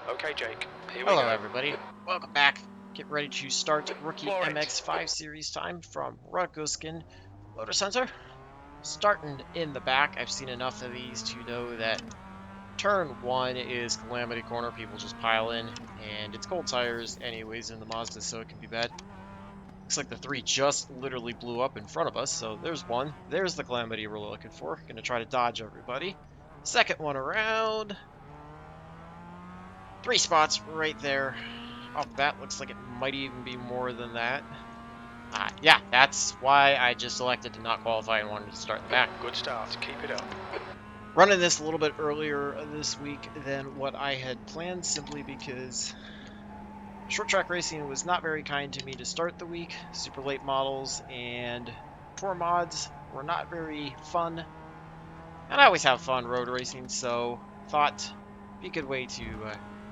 Okay, Jake. Here we Hello, go. everybody. Welcome back. Get ready to start rookie For it. MX-5 series time from Rudskogen Motorsenter. Starting in the back, I've seen enough of these to know that turn 1 is Calamity Corner. People just pile in, and it's cold tires anyways in the Mazda, so it can be bad. Looks like the 3 just literally blew up in front of us, so there's one. There's the Calamity we're looking for. Gonna try to dodge everybody. Second one around. 3 spots right there. Off the bat, looks like it might even be more than that. Yeah, that's why I just elected to not qualify and wanted to start in the back. Good start. Keep it up. Running this a little bit earlier this week than what I had planned, simply because short track racing was not very kind to me to start the week. Super late models and tour mods were not very fun. And I always have fun road racing, so thought it'd be a good way to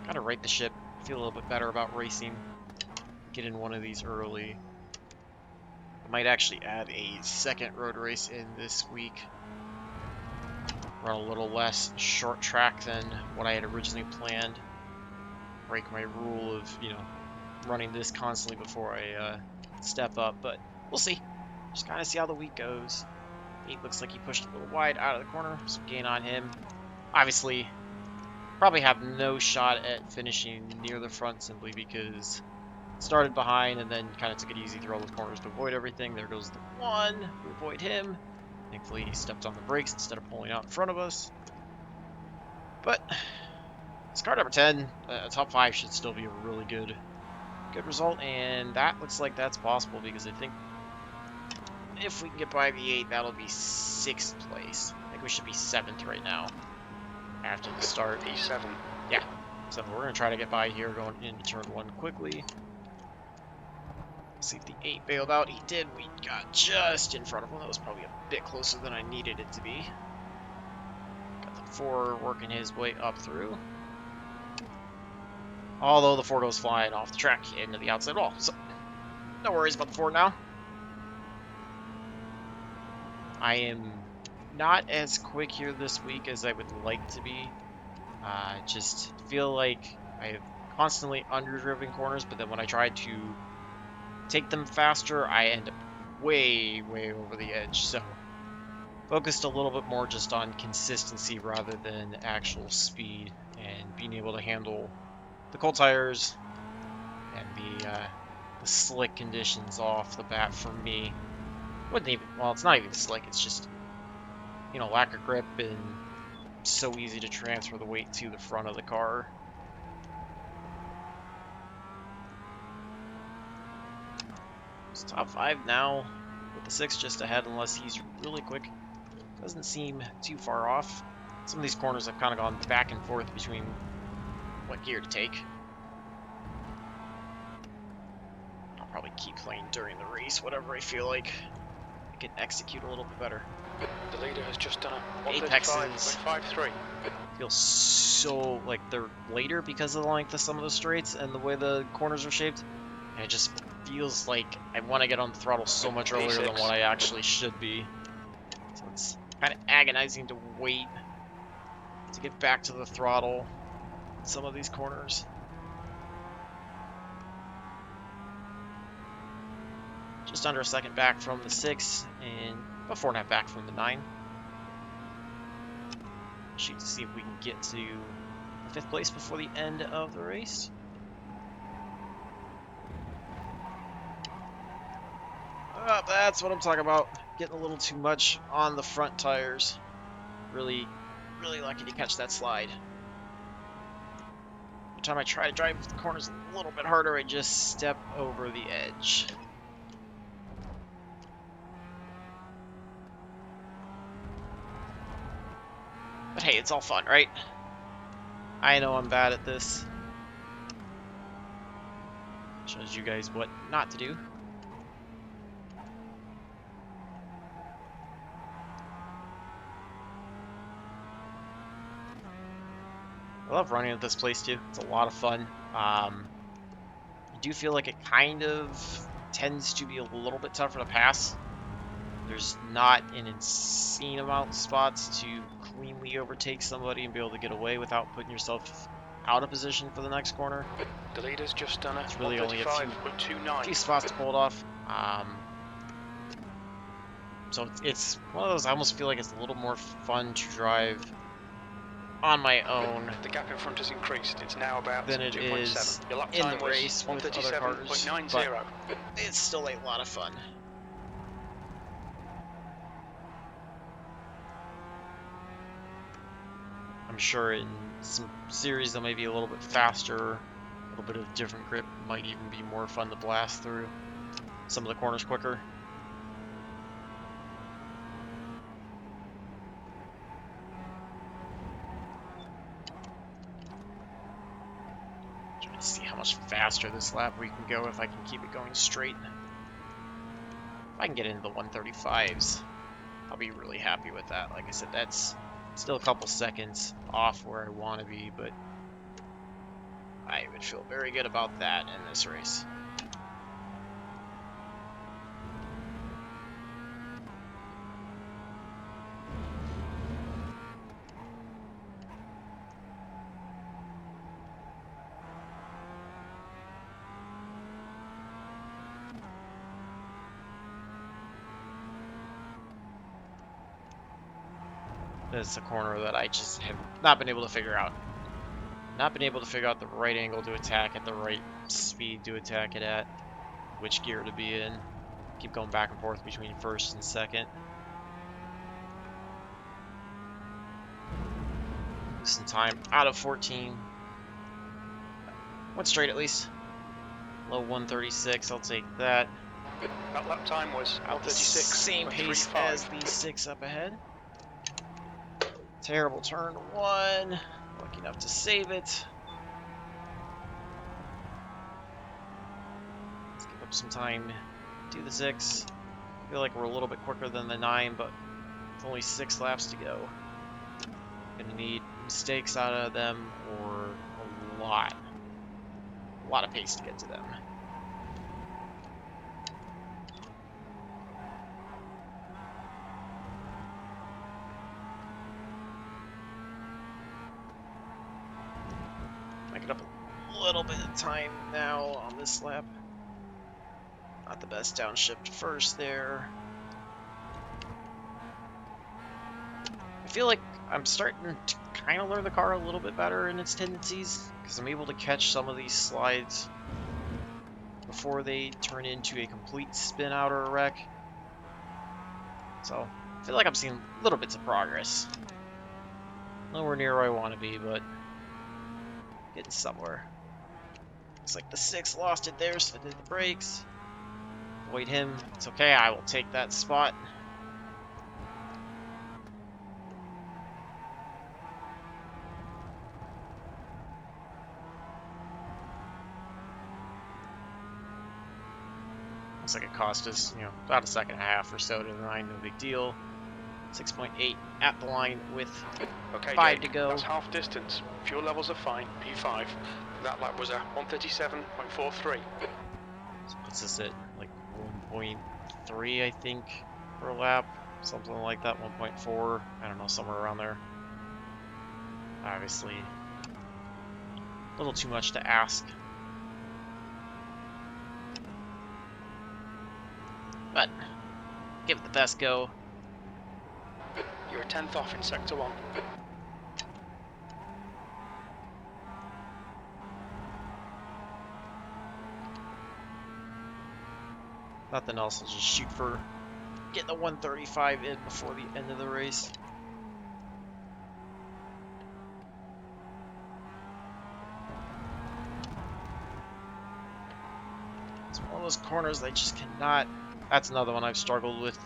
kind of right the ship, feel a little bit better about racing, get in one of these early. I might actually add a second road race in this week. Run a little less short track than what I had originally planned. Break my rule of, running this constantly before I step up, but we'll see. Just kind of see how the week goes. 8 looks like he pushed a little wide out of the corner, so gain on him. Obviously, probably have no shot at finishing near the front simply because started behind and then kind of took it easy through all those corners to avoid everything. There goes the 1 to avoid him. Thankfully, he stepped on the brakes instead of pulling out in front of us. But it's car number 10. A top 5 should still be a really good result, and that looks like that's possible because I think if we can get by the 8, that'll be 6th place. I think we should be 7th right now after the start. P7. Yeah, so we're going to try to get by here going into turn 1 quickly. See if the 8 bailed out. He did. We got just in front of him. That was probably a bit closer than I needed it to be. Got the 4 working his way up through. Although the 4 goes flying off the track into the outside wall. So, no worries about the 4 now. I am not as quick here this week as I would like to be. Just feel like I have constantly underdriven corners, but then when I try to take them faster, I end up way over the edge. So focused a little bit more just on consistency rather than actual speed and being able to handle the cold tires and the slick conditions off the bat for me. Wouldn't even, well, it's not even slick, it's just, lack of grip and so easy to transfer the weight to the front of the car. It's top 5 now, with the 6 just ahead unless he's really quick. Doesn't seem too far off. Some of these corners have kind of gone back and forth between what gear to take. I'll probably keep playing during the race, whatever I feel like I can execute a little bit better. The leader has just done a Apexes 135.53. feel so like they're later because of the length of some of the straights and the way the corners are shaped. And it just feels like I want to get on the throttle so much earlier than what I actually should be. So it's kind of agonizing to wait to get back to the throttle in some of these corners. Just under a second back from the 6 and about 4.5 back from the 9. Shoot to see if we can get to 5th place before the end of the race. That's what I'm talking about. Getting a little too much on the front tires. Really lucky to catch that slide. Every time I try to drive the corners a little bit harder, I just step over the edge. But hey, it's all fun, right? I know I'm bad at this. Shows you guys what not to do. I love running at this place too. It's a lot of fun. I do feel like it kind of tends to be a little bit tougher to pass. There's not an insane amount of spots to cleanly overtake somebody and be able to get away without putting yourself out of position for the next corner. The leader's just done a It's really only a few 135.29. spots to pull it off. So it's one of those, I almost feel like it's a little more fun to drive on my own The gap in front has increased. It's now about than it 2.7. is Your lap in time the was race with other cars, 137.90. but it's still a lot of fun. I'm sure in some series they'll maybe a little bit faster, a little bit of different grip, might even be more fun to blast through some of the corners quicker. Trying to see how much faster this lap we can go if I can keep it going straight. If I can get into the 135s, I'll be really happy with that. Like I said, that's still a couple seconds off where I want to be, but I would feel very good about that in this race. It's a corner that I just have not been able to figure out. Not been able to figure out the right angle to attack at, the right speed to attack it at, which gear to be in. Keep going back and forth between first and second. Losing time out of 14. Went straight at least. Low 136, I'll take that. That lap time was Out the same pace 136.35. as the 6 up ahead. Terrible turn 1. Lucky enough to save it. Let's give up some time. Do the 6. I feel like we're a little bit quicker than the 9, but with only 6 laps to go. Gonna need mistakes out of them or a lot of pace to get to them. Make up a little bit of time now on this lap. Not the best downshift first there. I feel like I'm starting to kind of learn the car a little bit better in its tendencies, because I'm able to catch some of these slides before they turn into a complete spin out or a wreck. So I feel like I'm seeing little bits of progress. Nowhere near where I want to be, but getting somewhere. Looks like the 6 lost it there, so I did the brakes. Avoid him. It's okay, I will take that spot. Looks like it cost us, about a second and a half or so to the 9, no big deal. 6.8 at the line with Okay, 5 Jake, to go. That's half distance. Fuel levels are fine. P5. That lap was a 137.43. So puts us at like 1.3, I think, per lap. Something like that, 1.4. I don't know, somewhere around there. Obviously, a little too much to ask. But give it the best go. You're a 10th off in Sector 1. Nothing else, I'll just shoot for getting the 135 in before the end of the race. It's one of those corners I just cannot. That's another one I've struggled with.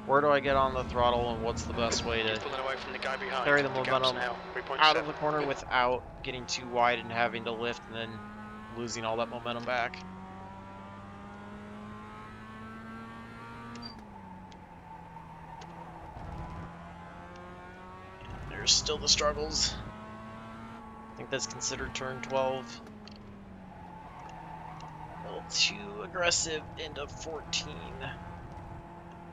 Where do I get on the throttle, and what's the best way to Pulling away from the guy behind. carry the gap's momentum now 3.7. out of the corner without getting too wide and having to lift and then losing all that momentum back? There's still the struggles. I think that's considered turn 12. A little too aggressive into 14.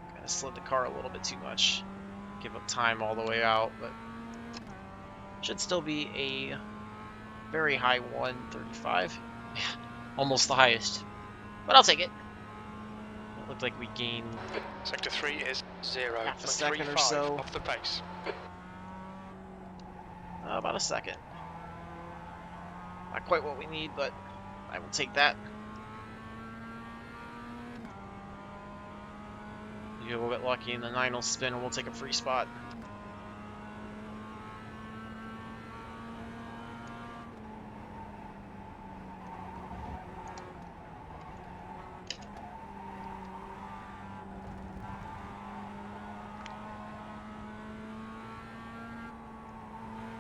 Kind of slid the car a little bit too much. Give up time all the way out, but should still be a very high 135. Almost the highest. But I'll take it. It looked like we gained Sector 3 is half a second or 0.35 so. off the pace. About a second. Not quite what we need, but I will take that. You get a little bit lucky and the 9 will spin and we'll take a free spot.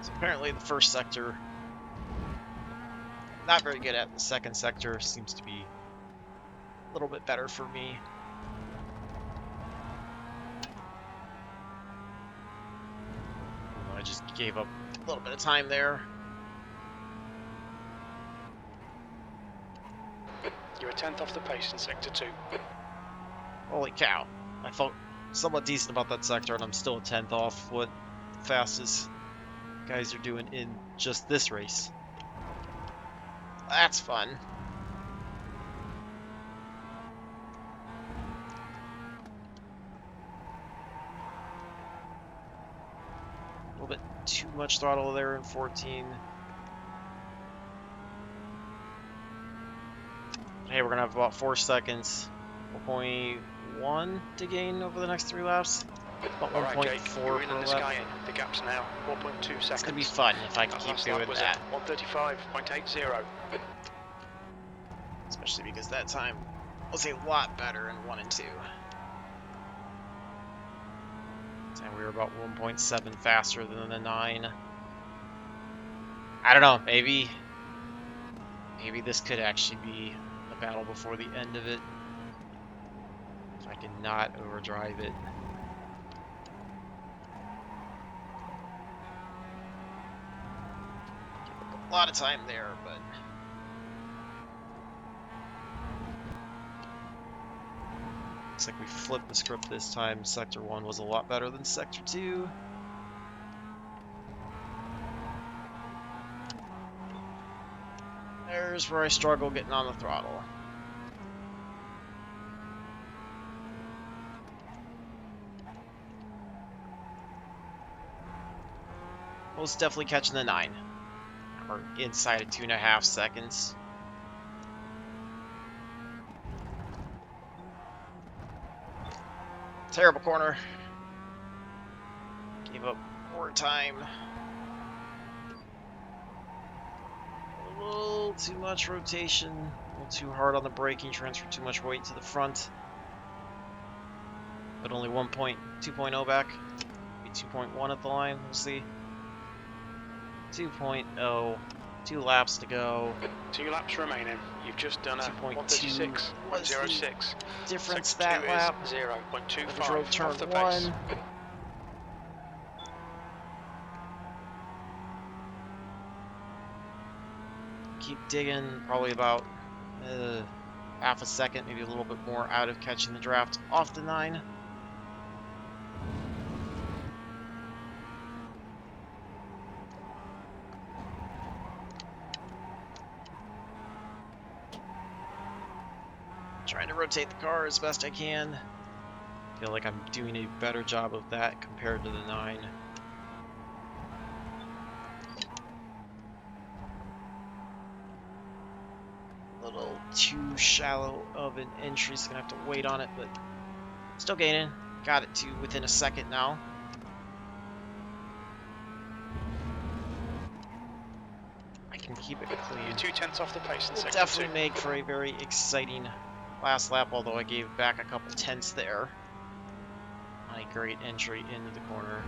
So apparently the first sector, not very good at. The second sector seems to be a little bit better for me. I just gave up a little bit of time there. You're a 10th off the pace in Sector 2. Holy cow. I felt somewhat decent about that sector, and I'm still a 10th off what the fastest guys are doing in just this race. That's fun. A little bit too much throttle there in 14. Hey, we're gonna have about 4 seconds. 4.1 to gain over the next 3 laps. About 1.4 you're in per the lap. sky. The gap's now 4.2 seconds. It's gonna be fun if I can That keep last doing lap was that. at 135.80. Especially because that time was a lot better in 1 and 2. And we were about 1.7 faster than the 9. I don't know, maybe this could actually be a battle before the end of it. If I can not overdrive it. A lot of time there, but looks like we flipped the script this time. Sector 1 was a lot better than Sector 2. There's where I struggle getting on the throttle. Most definitely catching the 9. We're inside of 2.5 seconds. Terrible corner. Gave up more time. A little too much rotation. A little too hard on the braking. Transferred too much weight to the front. But only 2.0 back. Maybe 2.1 at the line. We'll see. 2.0. 2 laps to go. 2 laps remaining. You've just done a 136.06. Difference that lap. 0.25 Drove turn off the pace. 1. Keep digging, probably about half a second, maybe a little bit more out of catching the draft off the 9. Trying to rotate the car as best I can. Feel like I'm doing a better job of that compared to the 9. A little too shallow of an entry, so gonna have to wait on it, but still gaining. Got it to within a second now. I can keep it clean. You're 2/10 off the pace in Will Sector 2. definitely make for a very exciting last lap, although I gave back a couple tenths there on a great entry into the corner.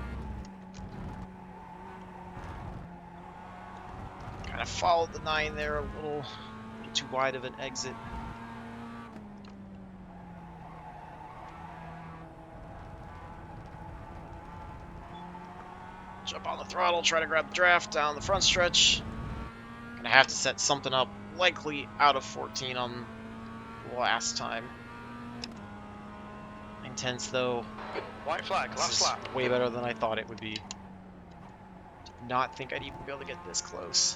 Kind of followed the 9 there, a little too wide of an exit. Jump on the throttle, try to grab the draft down the front stretch. Gonna have to set something up, likely out of 14 on last time. 9 tenths though. White flag, last lap. Way better than I thought it would be. Did not think I'd even be able to get this close.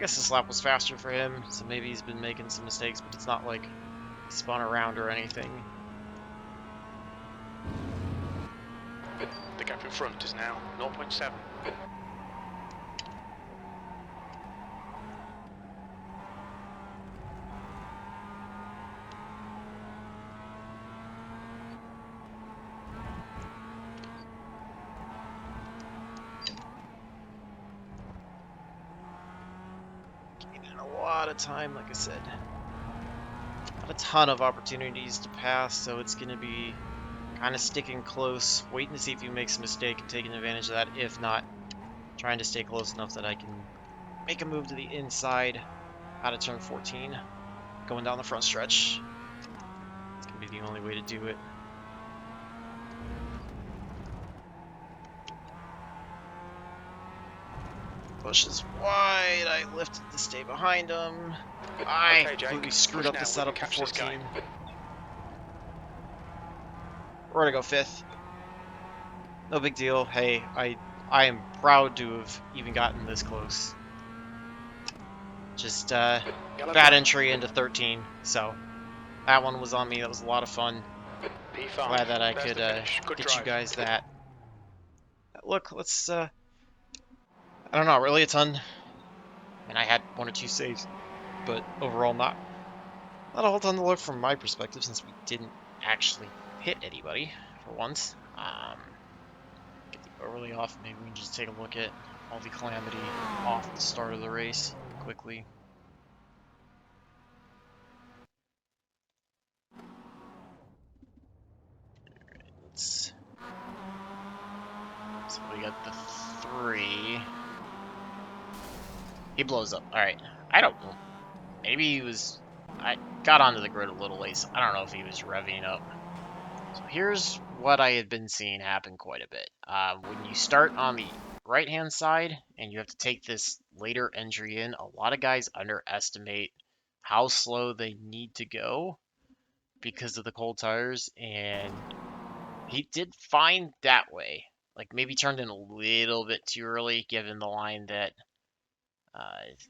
guess this lap was faster for him, so maybe he's been making some mistakes, but it's not like he spun around or anything. The gap in front is now 0.7. A lot of time, like I said. Not a ton of opportunities to pass, so it's going to be kind of sticking close, waiting to see if he makes a mistake and taking advantage of that. If not, trying to stay close enough that I can make a move to the inside out of turn 14, going down the front stretch. It's going to be the only way to do it. Pushes wide, I lifted to stay behind him. I completely screwed up the setup for 14. We're gonna go 5th. No big deal. Hey, I am proud to have even gotten this close. Just bad entry into 13, so that one was on me. That was a lot of fun. P5. Glad that I could get you guys that. Look, let's I don't know, really a ton. And I had 1 or 2 saves, but overall not a whole ton to look from my perspective since we didn't actually hit anybody for once. Get the overlay off. Maybe we can just take a look at all the calamity off at the start of the race quickly. So we got the 3. He blows up. Alright. I don't know. Maybe he was... I got onto the grid a little late, so I don't know if he was revving up. So here's what I had been seeing happen quite a bit. When you start on the right-hand side and you have to take this later entry in, a lot of guys underestimate how slow they need to go because of the cold tires, and he did fine that way. Like, maybe turned in a little bit too early, given the line that,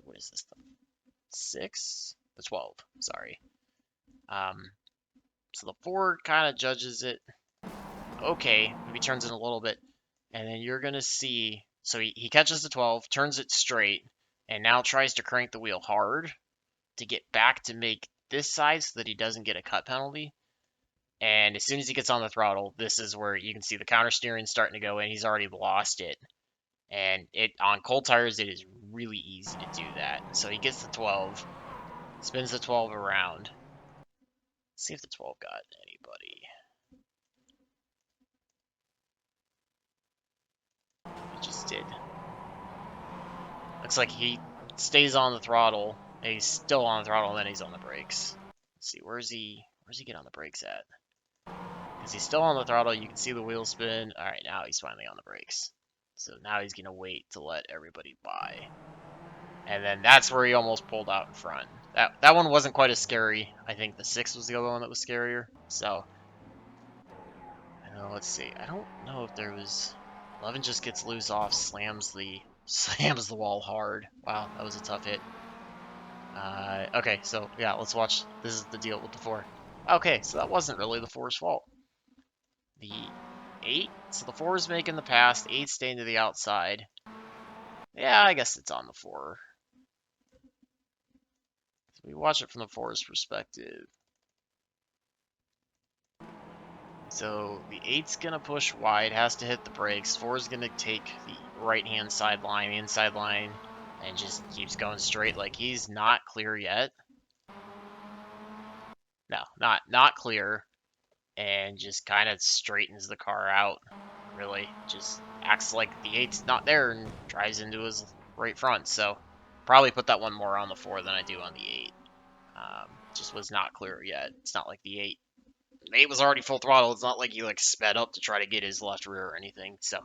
what is this, the 6? The 12, sorry. So the 4 kind of judges it okay, maybe turns in a little bit, and then you're going to see, so he catches the 12, turns it straight, and now tries to crank the wheel hard to get back to make this side so that he doesn't get a cut penalty. And as soon as he gets on the throttle, this is where you can see the counter steering starting to go in. He's already lost it. And it on cold tires, it is really easy to do that. So he gets the 12, spins the 12 around. Let's see if the 12 got anybody. It just did. Looks like he stays on the throttle. And he's still on the throttle, and then he's on the brakes. Let's see, where's he get on the brakes at? Because he's still on the throttle, you can see the wheel spin. All right, now he's finally on the brakes. So now he's gonna wait to let everybody by. And then that's where he almost pulled out in front. That one wasn't quite as scary. I think the 6 was the other one that was scarier. So, let's see. I don't know if there was... 11 just gets loose off, slams the wall hard. Wow, that was a tough hit. Okay, so yeah, let's watch. This is the deal with the 4. Okay, so that wasn't really the 4's fault. The 8, so the 4 is making the pass, the 8's staying to the outside. Yeah, I guess it's on the 4. So we watch it from the 4's perspective. So the 8's gonna push wide, has to hit the brakes. 4's gonna take the right-hand side line, inside line, and just keeps going straight like he's not clear yet. No, not clear. And just kind of straightens the car out, really. Just acts like the 8's not there and drives into his right front. So probably put that one more on the 4 than I do on the 8. Just was not clear yet. It's not like the 8 was already full throttle. It's not like he like sped up to try to get his left rear or anything. So,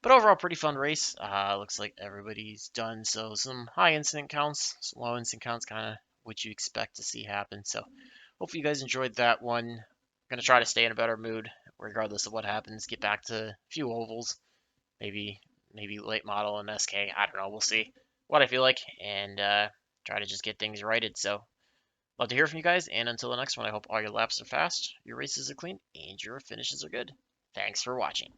but overall, pretty fun race. Looks like everybody's done. So some high incident counts, some low incident counts, kind of what you expect to see happen. So hopefully you guys enjoyed that one. I'm gonna try to stay in a better mood regardless of what happens. Get back to a few ovals, maybe late model and SK. I don't know. We'll see. what I feel like and try to just get things righted. So love to hear from you guys, and until the next one, I hope all your laps are fast, your races are clean, and your finishes are good. Thanks for watching.